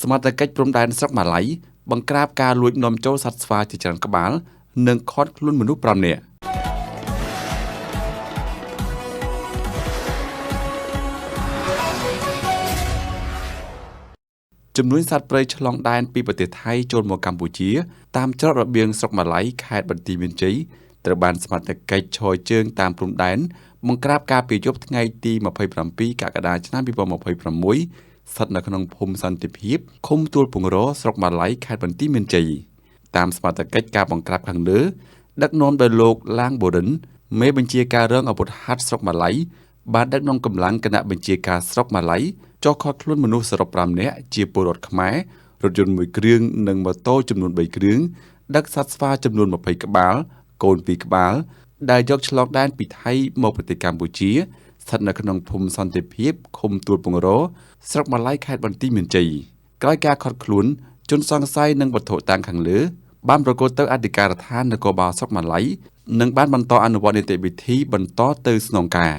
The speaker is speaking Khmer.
សមត្ថកិច្ចព្រំដែនស្រុកម៉ាឡៃបង្ក្រាបការលួចនាំចូលសត្វស្វាជាច្រើនក្បាលនិងឃាត់ខ្លួនមនុស្ស5នាក់ចំនួនសត្វព្រៃឆ្លងដែនពីប្រទេសថៃចូលមកកម្ពុជាតាមច្រករបៀងស្រុកម៉ាឡៃខេត្តបន្ទាយមានជ័យត្រូវបានសមត្ថកិច្ចឈរជើងតាមព្រំដែនបង្ក្រាបការពីយប់ថ្ងៃទី27កក្កដាឆ្នាំ2026ស្ថិតនៅក្នុងភូមិសន្តិភាពឃុំទួលពងរស្រុកម៉ាឡៃខេត្តបន្ទាយមានជ័យតាមសមត្ថកិច្ចការបង្ក្រាបខាងលើដឹកនាំដោយលោកឡាងបូរិនមេបញ្ជាការរងអាវុធហត្ថស្រុកម៉ាឡៃបានដឹកនាំកម្លាំងគណៈបញ្ជាការស្រុកម៉ាឡៃចុះឃាត់ខ្លួនមនុស្សសរុប5នាក់ជាពលរដ្ឋខ្មែររថយន្ត1គ្រឿងនិងម៉ូតូចំនួន3គ្រឿងដឹកសត្វស្វាចំនួន20ក្បាលកូន2ក្បាលដែលយកឆ្លងដែនពីថៃមកប្រទេសកម្ពុជាស្ថិតនៅក្នុងភូមិសន្តិភាពឃុំទួលពងរស្រុកម៉ាឡៃខេត្តបន្ទាយមានជ័យក្រោយការឃាត់ខ្លួនជនសង្ស័យនិងវត្ថុតាំងខាងលើបានប្រកល់ទៅអធិការដ្ឋាននគរបាលស្រុកម៉ាឡៃនិងបានបន្តអនុវត្តនីតិវិធីបន្តទៅស្នងការ